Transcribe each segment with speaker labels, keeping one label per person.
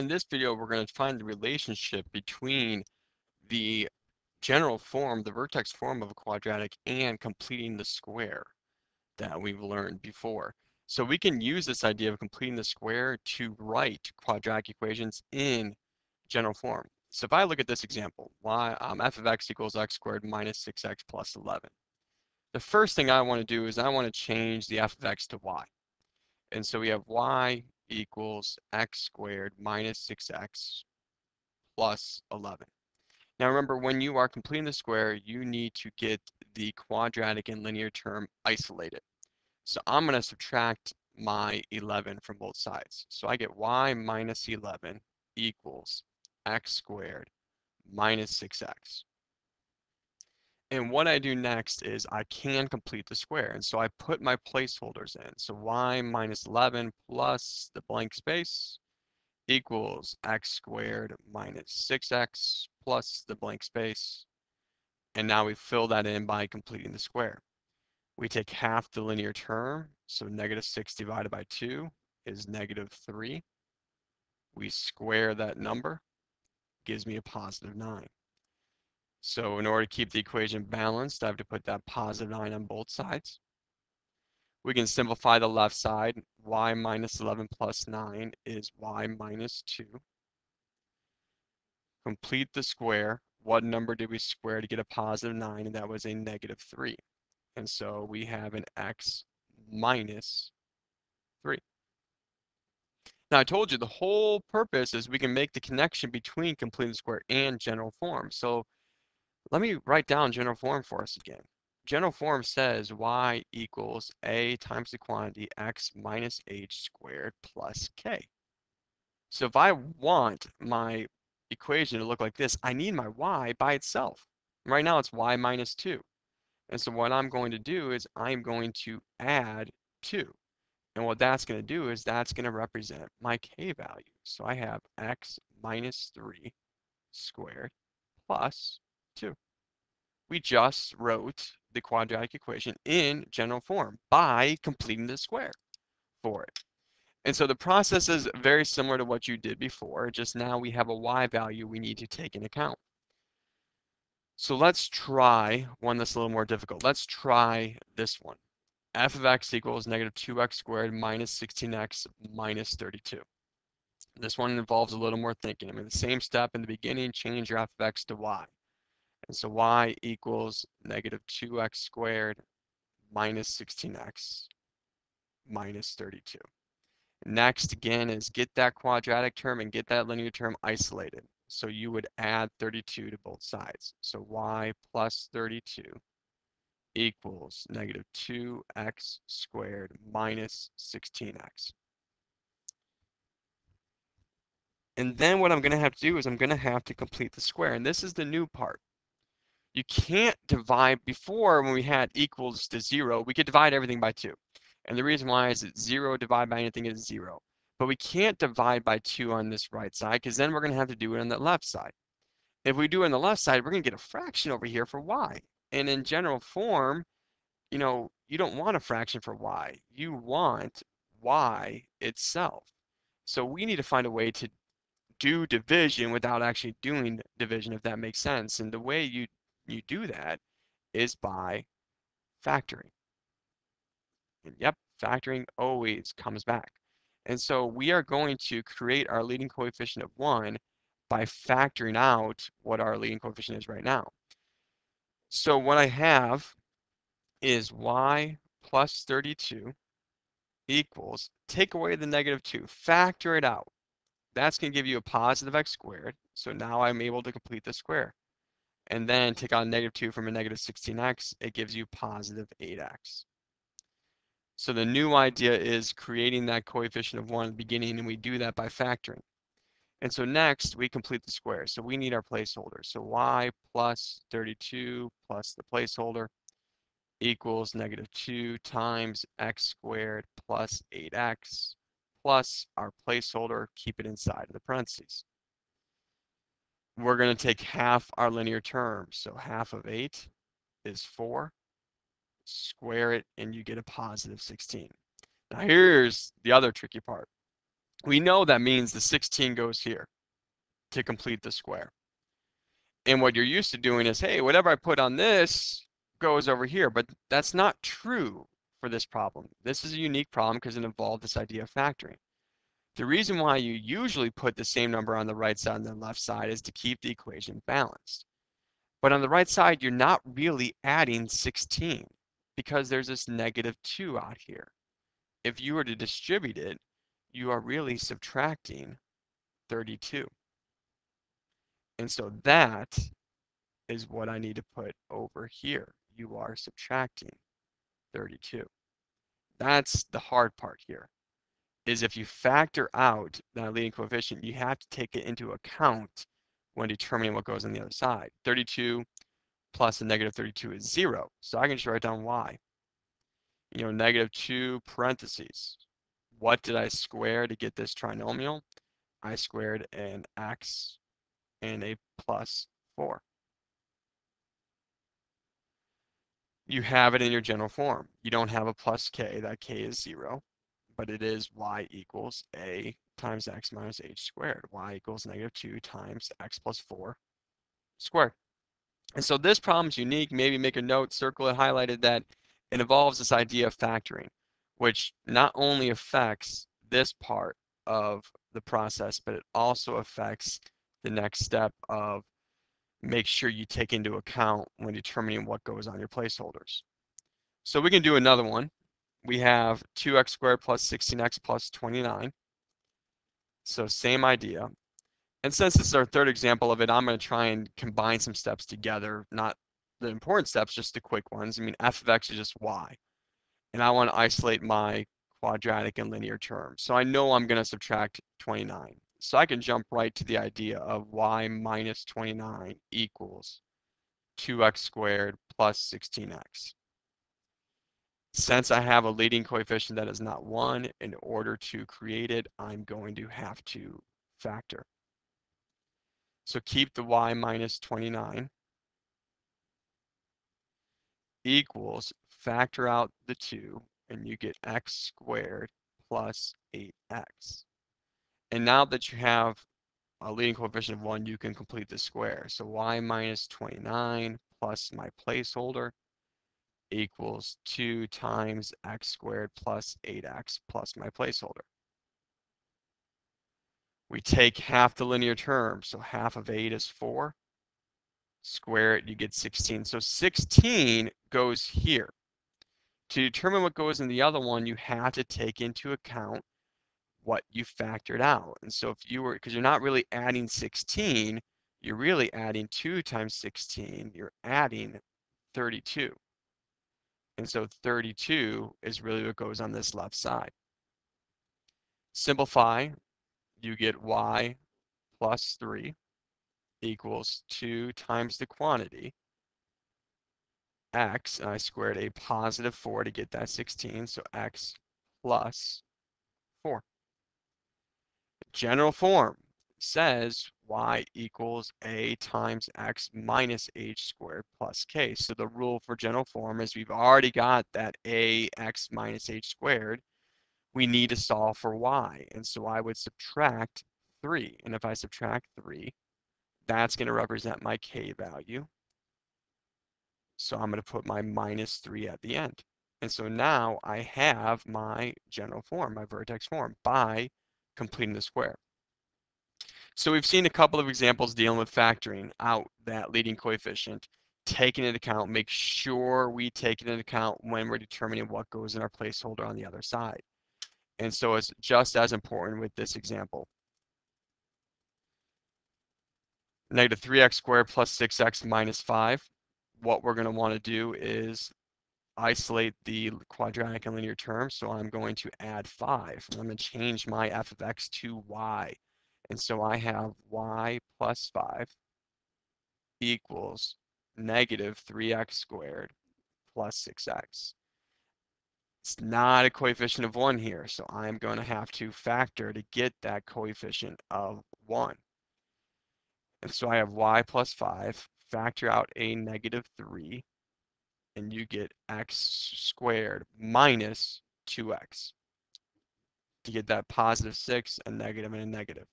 Speaker 1: In this video, we're going to find the relationship between the general form, the vertex form of a quadratic, and completing the square that we've learned before. So we can use this idea of completing the square to write quadratic equations in general form. So if I look at this example, f of x equals x squared minus 6x plus 11. The first thing I want to do is I want to change the f of x to y. And so we have y equals x squared minus 6x plus 11. Now remember, when you are completing the square, you need to get the quadratic and linear term isolated. So I'm going to subtract my 11 from both sides. So I get y minus 11 equals x squared minus 6x. And what I do next is I can complete the square. And so I put my placeholders in. So y minus 11 plus the blank space equals x squared minus 6x plus the blank space. And now we fill that in by completing the square. We take half the linear term, so negative 6 divided by 2 is negative 3. We square that number, gives me a positive 9. So in order to keep the equation balanced, I have to put that positive 9 on both sides. We can simplify the left side. Y minus 11 plus 9 is y minus 2. Complete the square. What number did we square to get a positive 9? And that was a negative 3. And so we have an x minus 3. Now I told you the whole purpose is we can make the connection between completing the square and general form. So let me write down general form for us again. General form says y equals a times the quantity x minus h squared plus k. So if I want my equation to look like this, I need my y by itself. Right now it's y minus 2. And so what I'm going to do is I'm going to add 2. And what that's going to do is that's going to represent my k value. So I have x minus 3 squared plus 2. We just wrote the quadratic equation in general form by completing the square for it. And so the process is very similar to what you did before, just now we have a y value we need to take into account. So let's try one that's a little more difficult. Let's try this one. F of x equals negative 2x squared minus 16x minus 32. This one involves a little more thinking. I mean, the same step in the beginning, change your f of x to y. And so y equals negative 2x squared minus 16x minus 32. Next, again, is get that quadratic term and get that linear term isolated. So you would add 32 to both sides. So y plus 32 equals negative 2x squared minus 16x. And then what I'm going to have to do is I'm going to have to complete the square. And this is the new part. You can't divide. Before, when we had equals to 0, we could divide everything by 2. And the reason why is that 0 divided by anything is 0. But we can't divide by 2 on this right side, because then we're going to have to do it on the left side. If we do it on the left side, we're going to get a fraction over here for y. And in general form, you don't want a fraction for y. You want y itself. So we need to find a way to do division without actually doing division, if that makes sense. And the way you do that is by factoring. And yep, factoring always comes back. And so we are going to create our leading coefficient of 1 by factoring out what our leading coefficient is right now. So what I have is y plus 32 equals, take away the negative 2, factor it out. That's going to give you a positive x squared. So now I'm able to complete the square. And then take out negative 2 from a negative 16x, it gives you positive 8x. So the new idea is creating that coefficient of 1 at the beginning, and we do that by factoring. And so next, we complete the square. So we need our placeholder. So y plus 32 plus the placeholder equals negative 2 times x squared plus 8x plus our placeholder, keep it inside of the parentheses. We're going to take half our linear term. So half of 8 is 4. Square it, and you get a positive 16. Now here's the other tricky part. We know that means the 16 goes here to complete the square. And what you're used to doing is, hey, whatever I put on this goes over here, but that's not true for this problem. This is a unique problem because it involved this idea of factoring. The reason why you usually put the same number on the right side and the left side is to keep the equation balanced. But on the right side, you're not really adding 16 because there's this negative 2 out here. If you were to distribute it, you are really subtracting 32. And so that is what I need to put over here. You are subtracting 32. That's the hard part here, is if you factor out that leading coefficient, you have to take it into account when determining what goes on the other side. 32 plus a negative 32 is 0. So I can just write down y. Negative 2 parentheses. What did I square to get this trinomial? I squared an x and a plus 4. You have it in your general form. You don't have a plus k, that k is 0, but it is y equals a times x minus h squared. Y equals negative 2 times x plus 4 squared. And so this problem is unique. Maybe make a note, circle it, highlight it, that it involves this idea of factoring, which not only affects this part of the process, but it also affects the next step of make sure you take into account when determining what goes on your placeholders. So we can do another one. We have 2x squared plus 16x plus 29. So same idea. And since this is our third example of it, I'm going to try and combine some steps together, not the important steps, just the quick ones. I mean, f of x is just y. And I want to isolate my quadratic and linear terms. So I know I'm going to subtract 29. So I can jump right to the idea of y minus 29 equals 2x squared plus 16x. Since I have a leading coefficient that is not 1, in order to create it, I'm going to have to factor. So keep the y minus 29 equals, factor out the 2, and you get x squared plus 8x. And now that you have a leading coefficient of 1, you can complete the square. So y minus 29 plus my placeholder equals 2 times x squared plus 8x plus my placeholder. We take half the linear term, so half of 8 is 4. Square it, you get 16. So 16 goes here. To determine what goes in the other one, you have to take into account what you factored out. And so if you were, because you're not really adding 16, you're really adding 2 times 16, you're adding 32. And so 32 is really what goes on this left side. Simplify, you get y plus 3 equals 2 times the quantity, x, and I squared a positive 4 to get that 16, so x plus 4. General form says y equals a times x minus h squared plus k. So the rule for general form is we've already got that a x minus h squared. We need to solve for y. And so I would subtract 3. And if I subtract 3, that's going to represent my k value. So I'm going to put my minus 3 at the end. And so now I have my general form, my vertex form, by completing the square. So we've seen a couple of examples dealing with factoring out that leading coefficient, taking into account, make sure we take it into account when we're determining what goes in our placeholder on the other side. And so it's just as important with this example. Negative 3x squared plus 6x minus 5. What we're going to want to do is isolate the quadratic and linear terms. So I'm going to add 5. I'm going to change my f of x to y. And so I have y plus 5 equals negative 3x squared plus 6x. It's not a coefficient of 1 here, so I'm going to have to factor to get that coefficient of 1. And so I have y plus 5, factor out a negative 3, and you get x squared minus 2x. to get that positive 6, a negative, and a negative.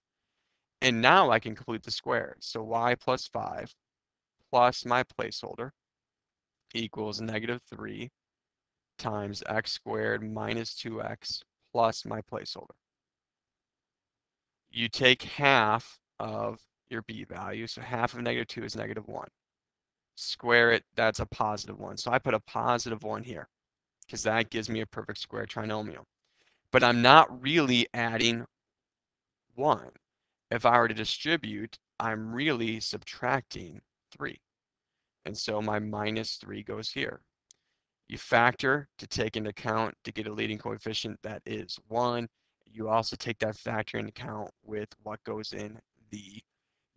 Speaker 1: And now I can complete the square. So y plus 5 plus my placeholder equals negative 3 times x squared minus 2x plus my placeholder. You take half of your b value, so half of negative 2 is negative 1. Square it, that's a positive 1. So I put a positive 1 here because that gives me a perfect square trinomial. But I'm not really adding 1. If I were to distribute, I'm really subtracting 3. And so my minus 3 goes here. You factor to take into account to get a leading coefficient that is 1. You also take that factor into account with what goes in the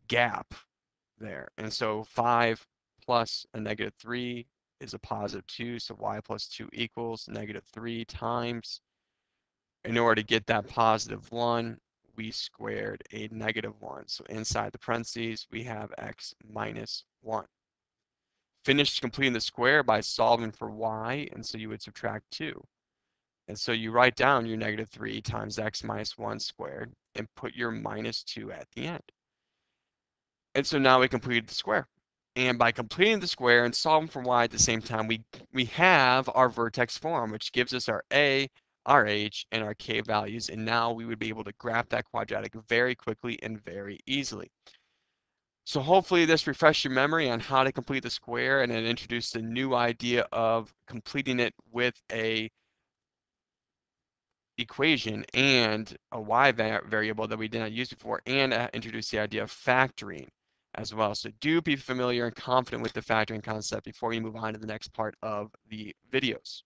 Speaker 1: gap there. And so 5 plus a negative 3 is a positive 2. So y plus 2 equals negative 3 times. In order to get that positive 1, we squared a negative 1. So inside the parentheses, we have x minus 1. Finished completing the square by solving for y, and so you would subtract 2. And so you write down your negative 3 times x minus 1 squared and put your minus 2 at the end. And so now we completed the square. And by completing the square and solving for y at the same time, we have our vertex form, which gives us our a, our h, and our k values. And now we would be able to graph that quadratic very quickly and very easily. So hopefully this refreshed your memory on how to complete the square, and it introduced a new idea of completing it with a equation and a y variable that we did not use before, and introduce the idea of factoring as well. So do be familiar and confident with the factoring concept before you move on to the next part of the videos.